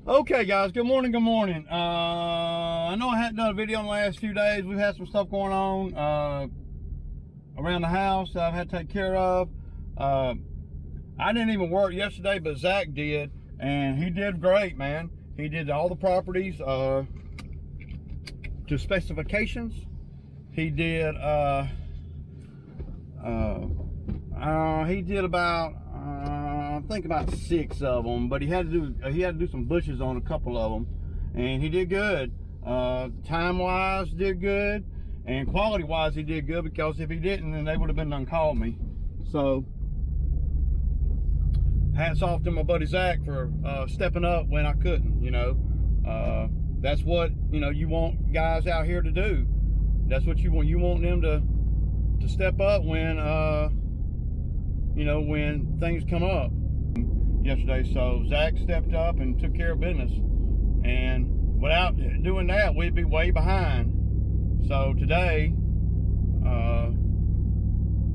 Okay, guys, good morning, good morning. I know I hadn't done a video in the last few days. We've had some stuff going on around the house that I've had to take care of. I didn't even work yesterday, but Zach did, and he did great, man. He did all the properties to specifications. He did about I think about 6 of them, but he had to do some bushes on a couple of them, and he did good. Time wise did good, and quality wise he did good, because if he didn't, then they would have been done called me. So hats off to my buddy Zach for stepping up when I couldn't. That's what you want guys out here to do. That's what you want. You want them to step up when when things come up. Yesterday, so Zach stepped up and took care of business, and without doing that, we'd be way behind. So today,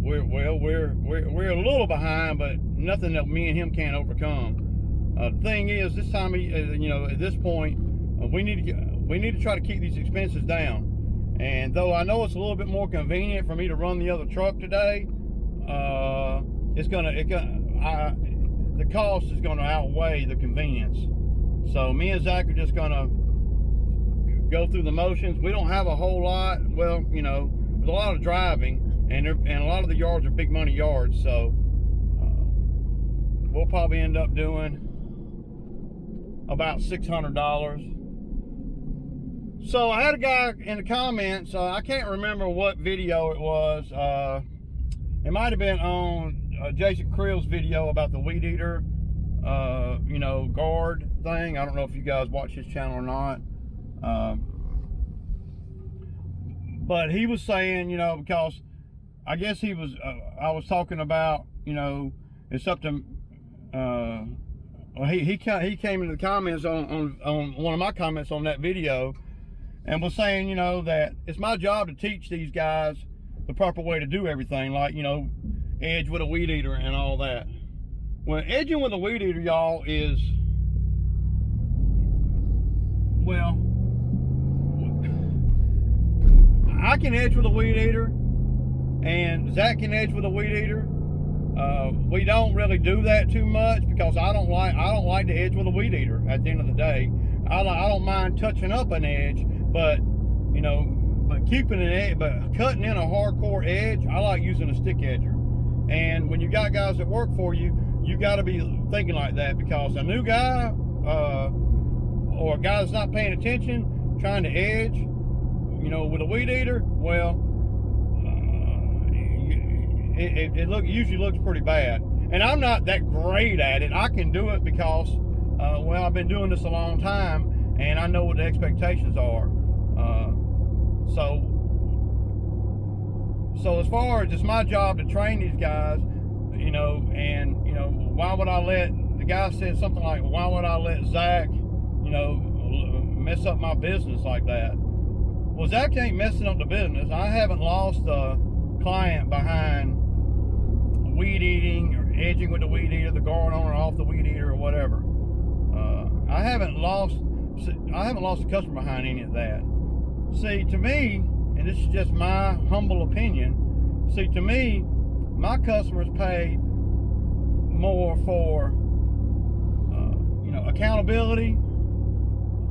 we're a little behind, but nothing that me and him can't overcome. The thing is, this time, at this point, we need to try to keep these expenses down. And though I know it's a little bit more convenient for me to run the other truck today, the cost is going to outweigh the convenience. So me and Zach are just going to go through the motions. We don't have a whole lot. Well, there's a lot of driving, and a lot of the yards are big money yards. So we'll probably end up doing about $600. So I had a guy in the comments. I can't remember what video it was. It might have been on Jason Creel's video about the weed eater, guard thing. I don't know if you guys watch his channel or not. But he was saying, because I guess I was talking about, it's up to, he came into the comments on one of my comments on that video, and was saying, that it's my job to teach these guys the proper way to do everything, like, edge with a weed eater and all that. Well, edging with a weed eater, y'all, is, well, I can edge with a weed eater, and Zach can edge with a weed eater. We don't really do that too much, because I don't like to edge with a weed eater. At the end of the day, I don't mind touching up an edge, but keeping an edge, but cutting in a hardcore edge, I like using a stick edger. And when you got guys that work for you, you got to be thinking like that, because a new guy or a guy that's not paying attention trying to edge, with a weed eater, well, it usually looks pretty bad. And I'm not that great at it. I can do it because, I've been doing this a long time, and I know what the expectations are. So as far as it's my job to train these guys, why would I let, the guy said something like, why would I let Zach, mess up my business like that? Well, Zach ain't messing up the business. I haven't lost a client behind weed eating or edging with the weed eater, the guard on or off the weed eater or whatever. I haven't lost a customer behind any of that. See, to me, and this is just my humble opinion, to me, my customers pay more for, accountability,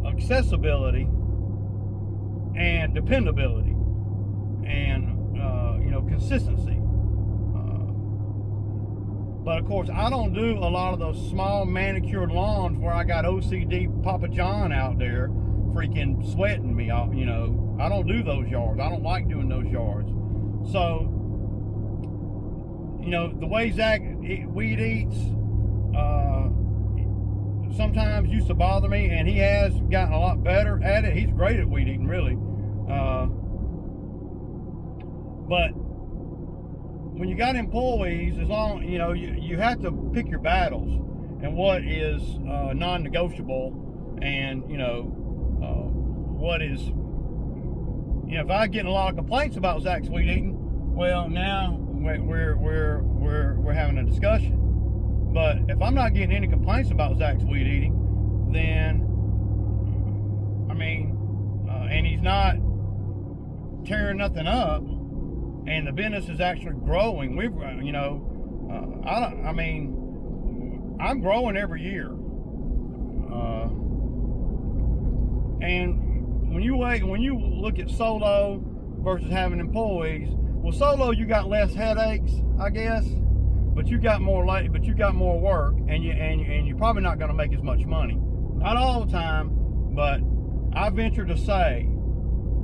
accessibility, and dependability, and, consistency. But of course, I don't do a lot of those small manicured lawns where I got OCD Papa John out there freaking sweating me off. I don't do those yards. I don't like doing those yards. So, the way Zach weed eats sometimes used to bother me, and he has gotten a lot better at it. He's great at weed eating, really. But when you got employees, as long, you have to pick your battles and what is non-negotiable, and what is, if I get a lot of complaints about Zach's weed eating, well, now we're having a discussion. But if I'm not getting any complaints about Zach's weed eating, then mean, and he's not tearing nothing up, and the business is actually growing. We've, you know, I mean, I'm growing every year. And when you look at solo versus having employees, well, solo you got less headaches, I guess, but you got more work, and you're probably not going to make as much money. Not all the time, but I venture to say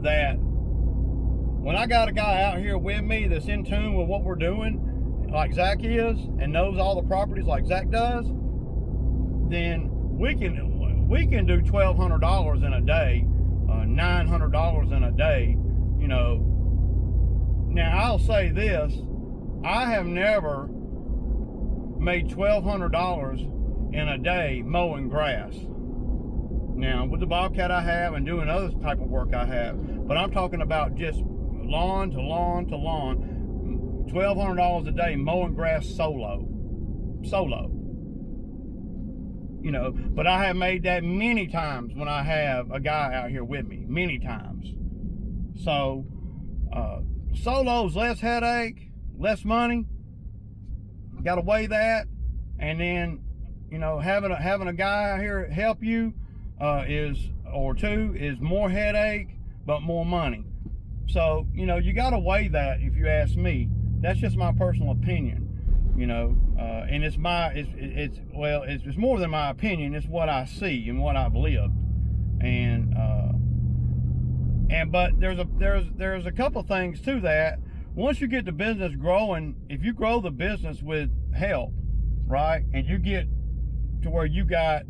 that when I got a guy out here with me that's in tune with what we're doing, like Zach is, and knows all the properties like Zach does, then we can do $1,200 in a day, $900 in a day, you know. Now I'll say this: I have never made $1,200 in a day mowing grass. Now with the Bobcat I have, and doing other type of work I have, but I'm talking about just lawn to lawn to lawn, $1,200 a day mowing grass solo. You know, but I have made that many times when I have a guy out here with me, many times. So solo's less headache, less money. Got to weigh that, and then, you know, having a guy out here help you is more headache but more money. So, you know, you got to weigh that. If you ask me, that's just my personal opinion. You know, and it's more than my opinion. It's what I see and what I've lived, but there's a couple things to that. Once you get the business growing, if you grow the business with help, right, and you get to where you got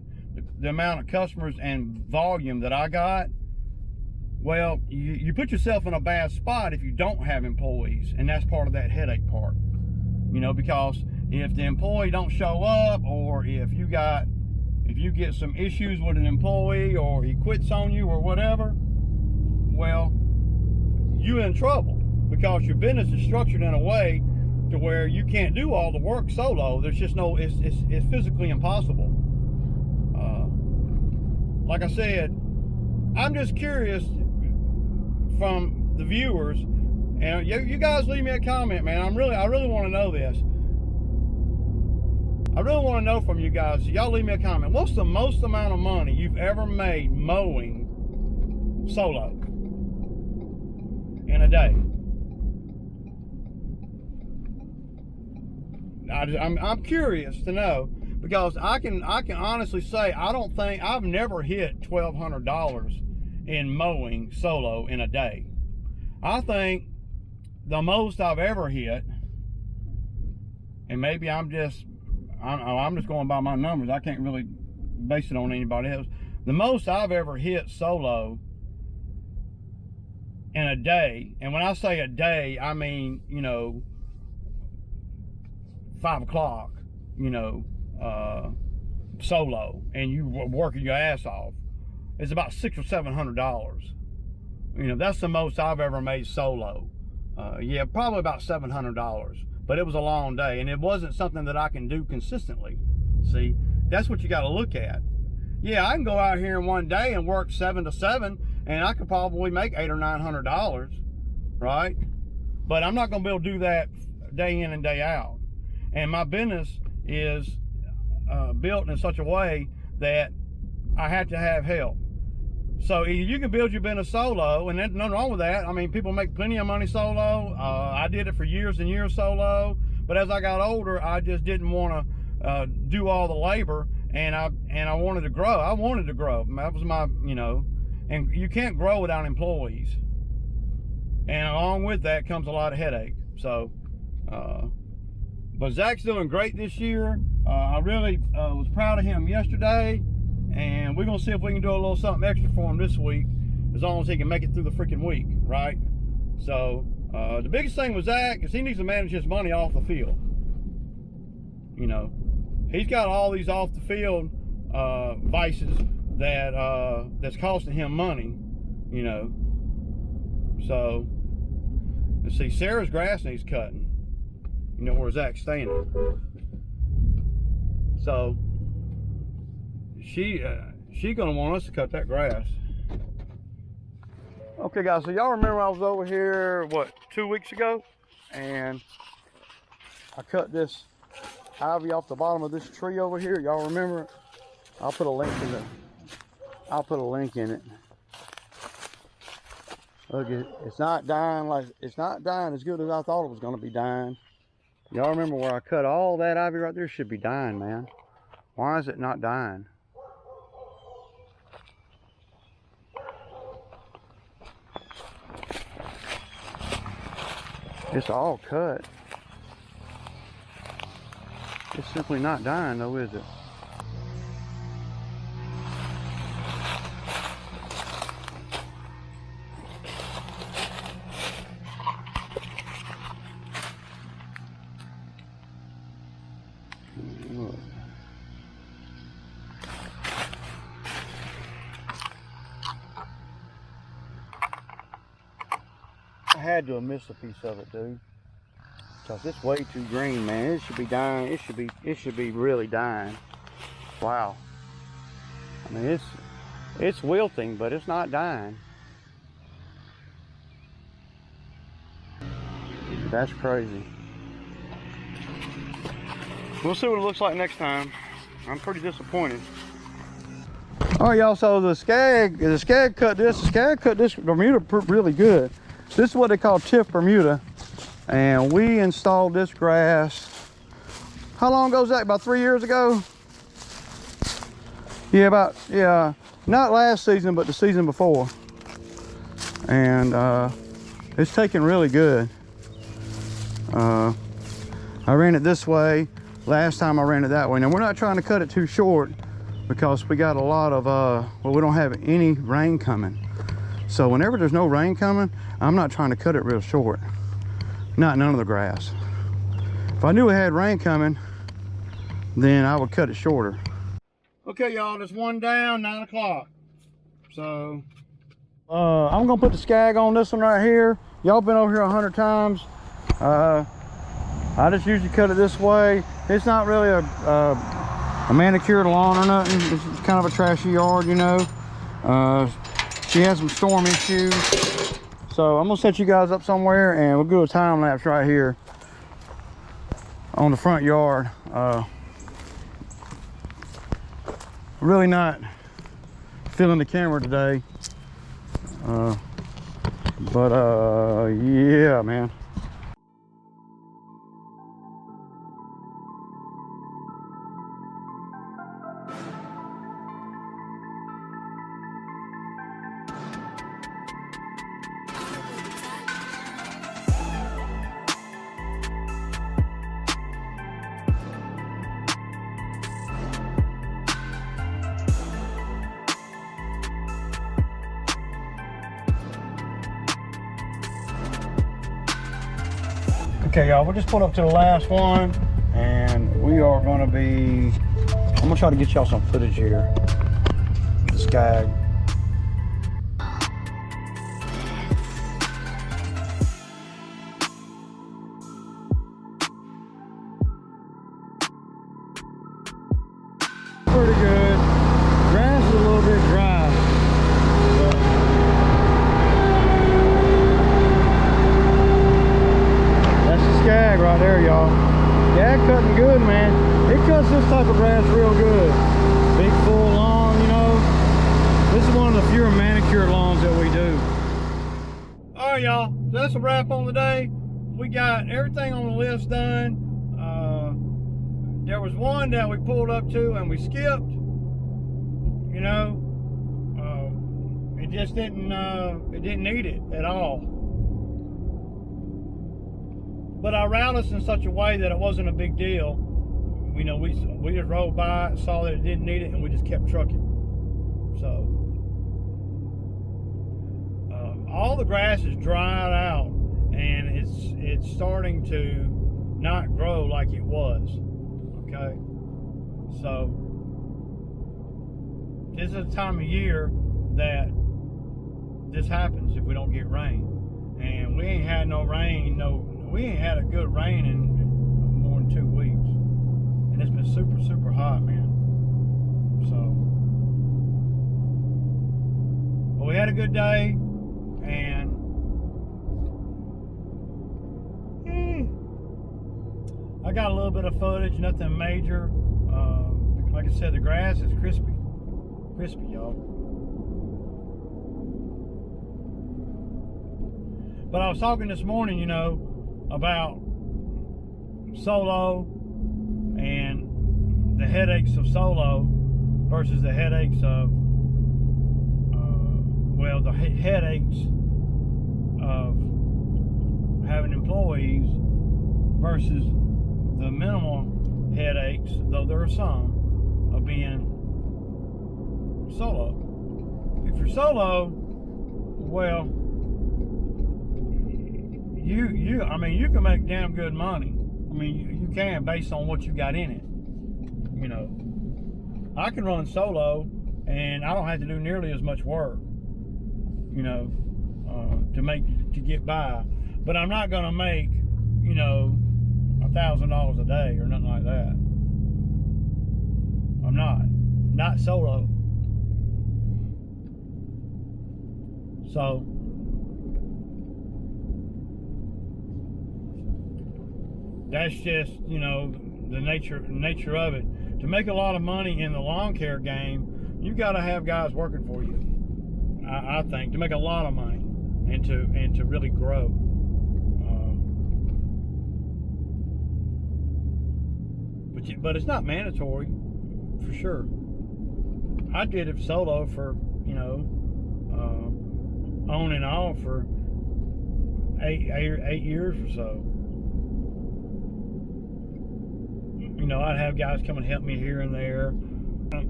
the amount of customers and volume that I got, well, you put yourself in a bad spot if you don't have employees, and that's part of that headache part. You know, because if the employee don't show up, or if you get some issues with an employee, or he quits on you or whatever, well, you're in trouble, because your business is structured in a way to where you can't do all the work solo. There's just no, it's physically impossible. Like I said, I'm just curious from the viewers, and you guys leave me a comment, man. I really want to know this. I really want to know from you guys. So y'all leave me a comment. What's the most amount of money you've ever made mowing solo in a day? I'm curious to know, because I can honestly say I've never hit $1,200 in mowing solo in a day. I think the most I've ever hit, and maybe I'm just going by my numbers, I can't really base it on anybody else. The most I've ever hit solo in a day, and when I say a day, I mean, you know, 5 o'clock, you know, solo, and you working your ass off, it's about $600 or $700. You know, that's the most I've ever made solo. Yeah, probably about $700. But it was a long day, and it wasn't something that I can do consistently. See, that's what you got to look at. Yeah, I can go out here in one day and work 7 to 7, and I could probably make $800 or $900, right? But I'm not going to be able to do that day in and day out. And my business is built in such a way that I have to have help. So you can build your business solo, and there's nothing wrong with that. I mean, people make plenty of money solo. I did it for years and years solo, but as I got older, I just didn't want to do all the labor, and I wanted to grow. I wanted to grow. That was my, you know, and you can't grow without employees. And along with that comes a lot of headache. So, but Zach's doing great this year. I really was proud of him yesterday. And we're going to see if we can do a little something extra for him this week, as long as he can make it through the freaking week, right? So, the biggest thing with Zach is he needs to manage his money off the field. You know, he's got all these off the field vices that's costing him money, you know. So, let's see, Sarah's grass needs cutting. You know, where Zach's standing. So, she gonna want us to cut that grass. Okay guys, so y'all remember I was over here, what, 2 weeks ago? And I cut this ivy off the bottom of this tree over here. Y'all remember it? I'll put a link in it. Look, it's not dying it's not dying as good as I thought it was gonna be dying. Y'all remember where I cut all that ivy right there? Should be dying, man. Why is it not dying? It's all cut. It's simply not dying though, is it? Look. I had to have missed a piece of it, dude. Cause it's way too green, man. It should be dying. It should be really dying. Wow. I mean, it's wilting, but it's not dying. That's crazy. We'll see what it looks like next time. I'm pretty disappointed. All right, y'all. So the Skag cut this. The Skag cut this Bermuda really good. This is what they call Tiff Bermuda. And we installed this grass, how long ago was that? About 3 years ago? Yeah, not last season, but the season before. And it's taking really good. I ran it this way. Last time I ran it that way. Now we're not trying to cut it too short because we got a lot of, well, we don't have any rain coming. So whenever there's no rain coming, I'm not trying to cut it real short. None of the grass. If I knew we had rain coming, then I would cut it shorter. Okay, y'all, there's one down, 9 o'clock. So, I'm gonna put the Skag on this one right here. Y'all been over here 100 times. I just usually cut it this way. It's not really a manicured lawn or nothing. It's kind of a trashy yard, you know. She has some storm issues. So I'm gonna set you guys up somewhere and we'll do a time lapse right here on the front yard. Really not feeling the camera today. Yeah, man. Okay, y'all, we're just pulling up to the last one, and we are gonna be, I'm gonna try to get y'all some footage here. The Skag. Pretty good. Grass is a little bit dry. Skag right there, y'all. Yeah, cutting good, man. It cuts this type of grass real good. Big full lawn, you know. This is one of the fewer manicured lawns that we do. All right, y'all. So that's a wrap on the day. We got everything on the list done. There was one that we pulled up to and we skipped. You know, it just didn't. It didn't need it at all. But I routed us in such a way that it wasn't a big deal. You know, we just rolled by it, saw that it didn't need it, and we just kept trucking. So, all the grass is dried out, and it's starting to not grow like it was. Okay, so this is the time of year that this happens if we don't get rain, and we ain't had no rain, we ain't had a good rain in more than 2 weeks. And it's been super, super hot, man. So, but we had a good day. And I got a little bit of footage, nothing major. Like I said, the grass is crispy, y'all. But I was talking this morning, you know, about solo and the headaches of solo versus the headaches of, the headaches of having employees versus the minimal headaches, though there are some, of being solo. If you're solo, well, I mean, you can make damn good money. I mean, you can based on what you got in it. You know, I can run solo and I don't have to do nearly as much work, you know, to get by. But I'm not gonna make, you know, $1,000 a day or nothing like that. I'm not solo. So that's just, you know, the nature of it. To make a lot of money in the lawn care game, you got to have guys working for you. I think to make a lot of money and to really grow. But it's not mandatory, for sure. I did it solo for, you know, on and off for 8 years or so. You know, I'd have guys come and help me here and there.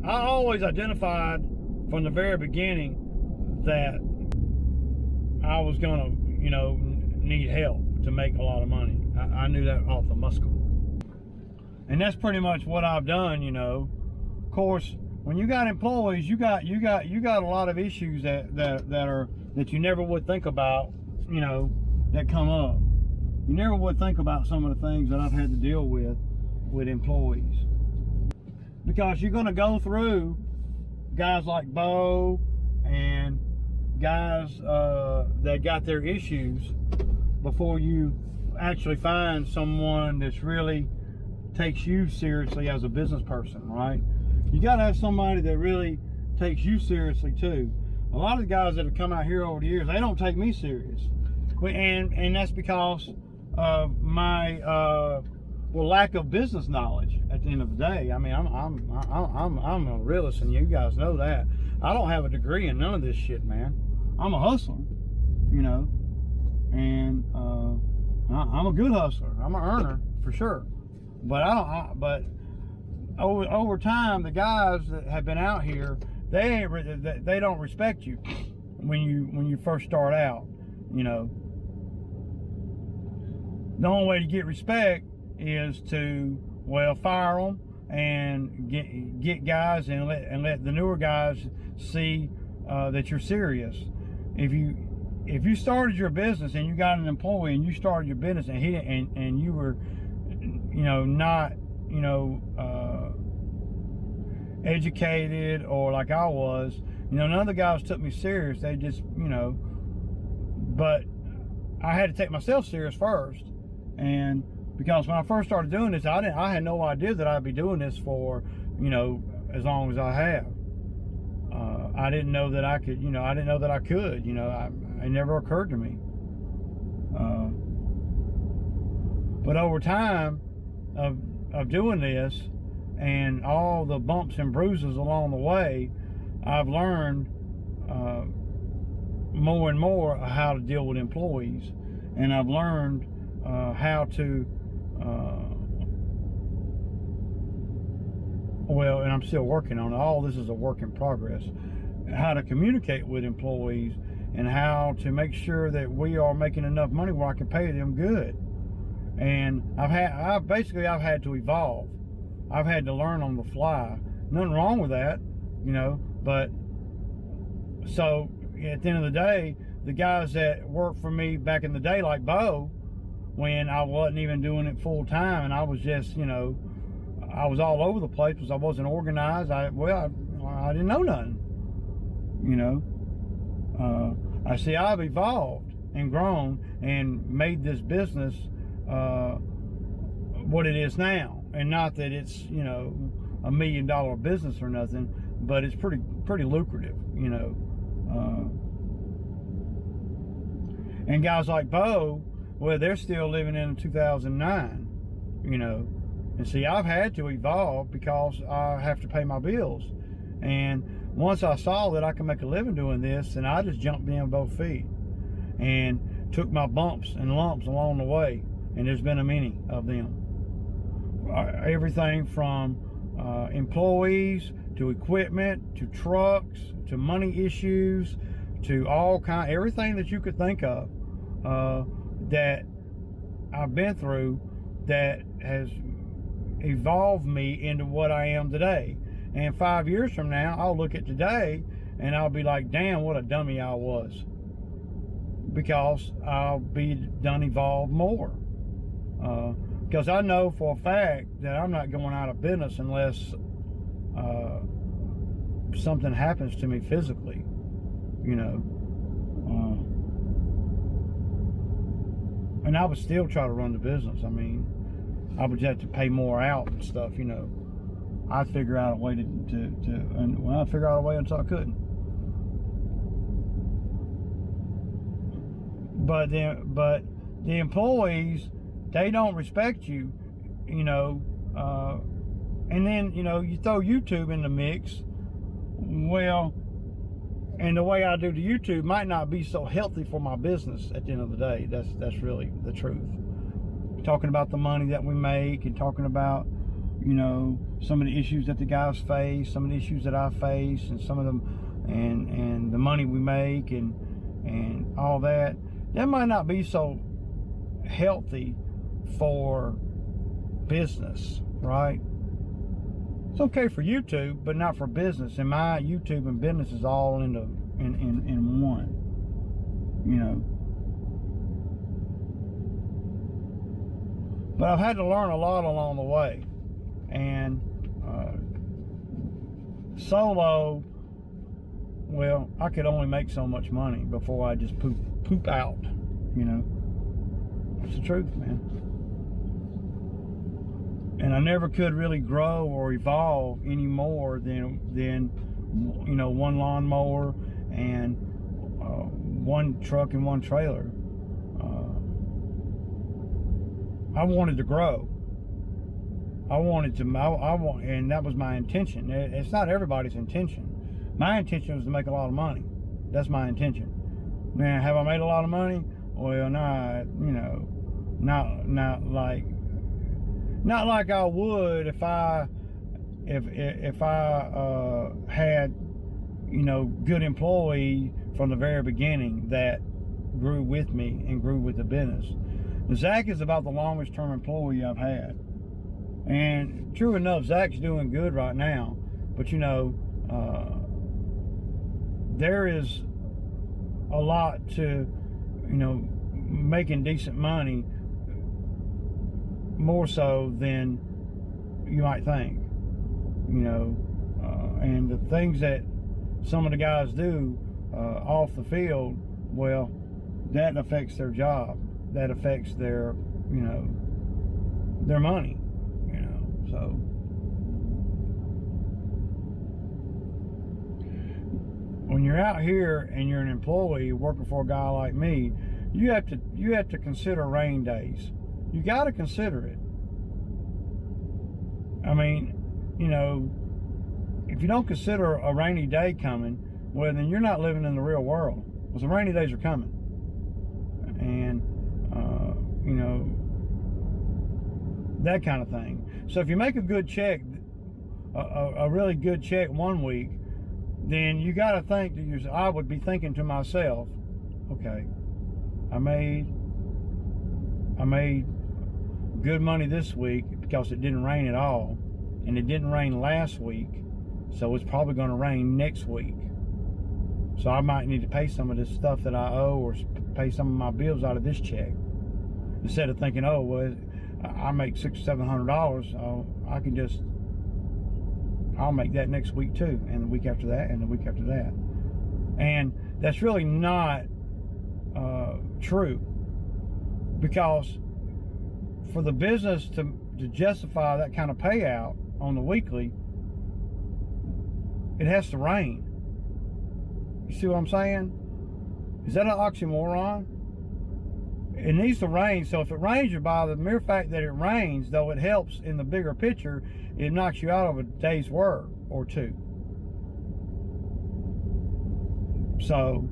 I always identified from the very beginning that I was gonna, you know, need help to make a lot of money. I knew that off the muscle. And that's pretty much what I've done, you know. Of course, when you got employees, you got a lot of issues that you never would think about, you know, that come up. You never would think about some of the things that I've had to deal with employees. Because you're gonna go through guys like Bo and guys that got their issues before you actually find someone that's really takes you seriously as a business person, right? You got to have somebody that really takes you seriously too. A lot of the guys that have come out here over the years, they don't take me serious, and that's because of my lack of business knowledge. At the end of the day, I mean, I'm a realist, and you guys know that. I don't have a degree in none of this shit, man. I'm a hustler, you know, and I'm a good hustler. I'm an earner for sure. But but over time, the guys that have been out here, they don't respect you when you first start out. You know, the only way to get respect is to, well, fire them and get guys and let the newer guys see that you're serious. If you started your business and you got an employee and you started your business and you were, you know, not, you know, educated, or like I was, you know, none of the guys took me serious. They just, you know, but I had to take myself serious first. And because when I first started doing this, I had no idea that I'd be doing this for, you know, as long as I have. I didn't know that I could, you know, I didn't know that I could, you know, it never occurred to me. But over time of doing this and all the bumps and bruises along the way, I've learned more and more how to deal with employees, and I've learned how to well, and I'm still working on it. All this is a work in progress. How to communicate with employees and how to make sure that we are making enough money where I can pay them good. And I've had to evolve. I've had to learn on the fly. Nothing wrong with that, you know, but so at the end of the day, the guys that worked for me back in the day, like Bo, when I wasn't even doing it full time and I was just, you know, I was all over the place because I wasn't organized. I didn't know nothing, you know. I see I've evolved and grown and made this business what it is now. And not that it's, you know, $1 million business or nothing, but it's pretty lucrative, you know. And guys like Bo, well, they're still living in 2009, you know. And see, I've had to evolve because I have to pay my bills. And once I saw that I can make a living doing this, and I just jumped in both feet and took my bumps and lumps along the way. And there's been a many of them. Everything from employees to equipment to trucks to money issues to everything that you could think of that I've been through that has evolved me into what I am today. And 5 years from now, I'll look at today and I'll be like, damn, what a dummy I was, because I'll be done evolved more. Because I know for a fact that I'm not going out of business unless something happens to me physically, you know. And I would still try to run the business. I mean, I would have to pay more out and stuff, you know. I'd figure out a way and I'd figure out a way until I couldn't. But the employees, they don't respect you, you know. And then, you know, you throw YouTube in the mix. Well, and the way I do the YouTube might not be so healthy for my business at the end of the day. That's really the truth. Talking about the money that we make and talking about, you know, some of the issues that the guys face, some of the issues that I face, and some of them, and the money we make and all that. That might not be so healthy for business, right? It's okay for YouTube, but not for business. And my YouTube and business is all in one, you know. But I've had to learn a lot along the way. And solo, well, I could only make so much money before I just poop out, you know. That's the truth, man. And I never could really grow or evolve any more than you know, one lawnmower and one truck and one trailer. I wanted to grow. And that was my intention. It's not everybody's intention. My intention was to make a lot of money. That's my intention. Now, have I made a lot of money? Well, not, you know, not like I would if I had, you know, good employee from the very beginning that grew with me and grew with the business. Zach is about the longest term employee I've had. And true enough, Zach's doing good right now. But, you know, there is a lot to, you know, making decent money, more so than you might think, you know. And the things that some of the guys do off the field, well, that affects their job. That affects their, you know, their money, you know. So when you're out here and you're an employee working for a guy like me, you have to consider rain days. You got to consider it. I mean, you know, if you don't consider a rainy day coming, well, then you're not living in the real world. Because the rainy days are coming. And, you know, that kind of thing. So if you make a good check, a really good check one week, then you got to think that I would be thinking to myself, okay, I made good money this week because it didn't rain at all, and it didn't rain last week, so it's probably going to rain next week. So I might need to pay some of this stuff that I owe, or pay some of my bills out of this check, instead of thinking, oh, well, I make $600 or $700. I'll make that next week too, and the week after that, and the week after that. And that's really not true, because for the business to justify that kind of payout on the weekly, it has to rain. You see what I'm saying? Is that an oxymoron? It needs to rain. So if it rains you, by the mere fact that it rains, though it helps in the bigger picture, it knocks you out of a day's work or two. So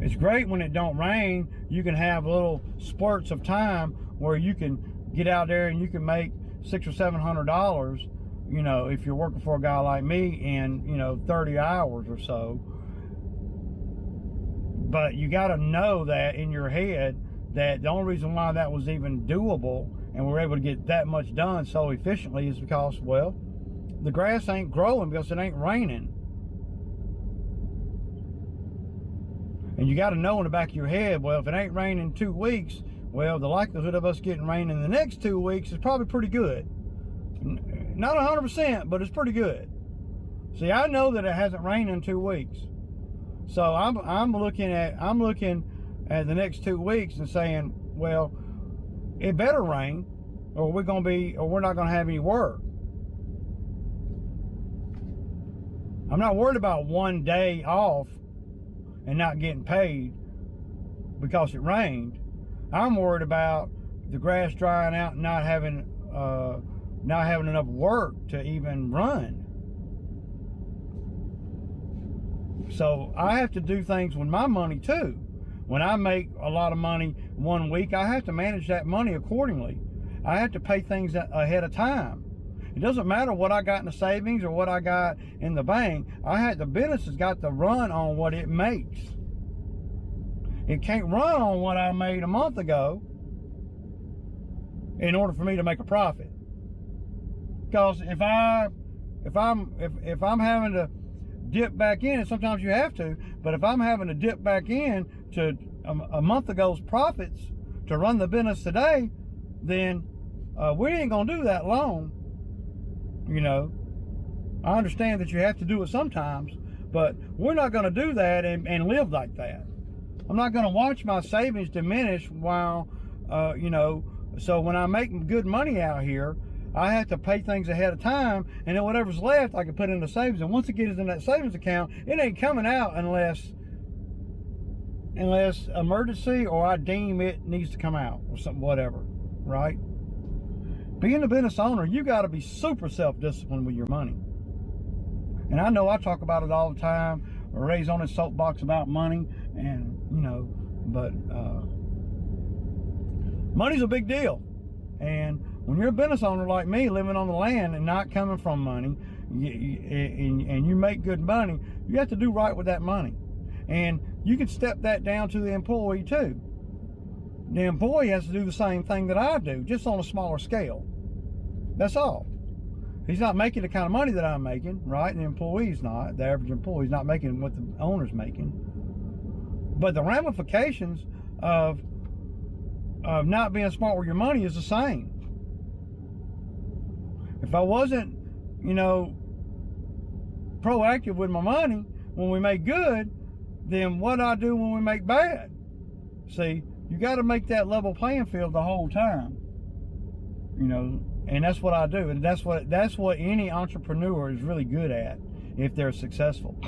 it's great when it don't rain. You can have little spurts of time where you can get out there and you can make $600 or $700, you know, if you're working for a guy like me in, you know, 30 hours or so. But you got to know that in your head, that the only reason why that was even doable and we're able to get that much done so efficiently is because, well, the grass ain't growing because it ain't raining. And you got to know in the back of your head, well, if it ain't raining 2 weeks, well, the likelihood of us getting rain in the next 2 weeks is probably pretty good. Not 100%, but it's pretty good. See, I know that it hasn't rained in 2 weeks. So I'm looking at the next 2 weeks and saying, well, it better rain, or we're not gonna have any work. I'm not worried about 1 day off and not getting paid because it rained. I'm worried about the grass drying out and not having enough work to even run. So I have to do things with my money too. When I make a lot of money 1 week, I have to manage that money accordingly. I have to pay things ahead of time. It doesn't matter what I got in the savings or what I got in the bank. The business has got to run on what it makes. It can't run on what I made a month ago in order for me to make a profit. Because if I'm having to dip back in, and sometimes you have to, but if I'm having to dip back in to a month ago's profits to run the business today, then we ain't gonna do that long. You know, I understand that you have to do it sometimes, but we're not gonna do that and live like that. I'm not gonna watch my savings diminish while, you know, so when I make good money out here, I have to pay things ahead of time, and then whatever's left, I can put in the savings. And once it gets in that savings account, it ain't coming out unless emergency or I deem it needs to come out or something, whatever, right? Being a business owner, you got to be super self-disciplined with your money. And I know I talk about it all the time, or raise on his soapbox about money, and you know, but money's a big deal. And when you're a business owner like me, living on the land and not coming from money, and you make good money, you have to do right with that money. And you can step that down to the employee too. The employee has to do the same thing that I do, just on a smaller scale. That's all. He's not making the kind of money that I'm making, right? And the employee's not. The average employee's not making what the owner's making. But the ramifications of not being smart with your money is the same. If I wasn't, you know, proactive with my money when we make good, then what I do when we make bad? See, you got to make that level playing field the whole time, you know, and that's what I do, and that's what any entrepreneur is really good at if they're successful.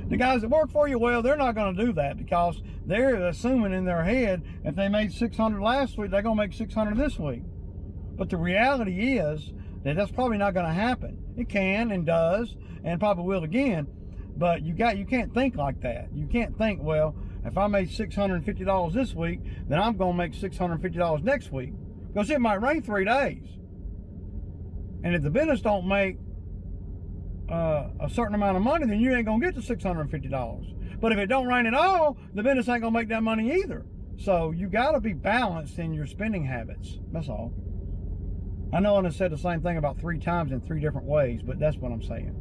The guys that work for you, well, they're not going to do that because they're assuming in their head if they made 600 last week, they're going to make 600 this week. But the reality is that that's probably not going to happen. It can and does and probably will again, but you can't think like that. You can't think, well, if I made $650 this week, then I'm going to make $650 next week, because it might rain 3 days. And if the business don't make a certain amount of money, then you ain't gonna get the $650. But if it don't rain at all, the business ain't gonna make that money either. So you got to be balanced in your spending habits. That's all. I know I said the same thing about 3 times in 3 different ways, but that's what I'm saying.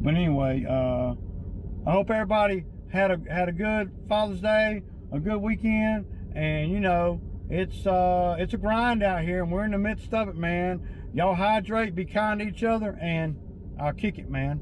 But anyway, I hope everybody had a good Father's Day, a good weekend, and you know, it's a grind out here, and we're in the midst of it, man. Y'all hydrate, be kind to each other, and I'll kick it, man.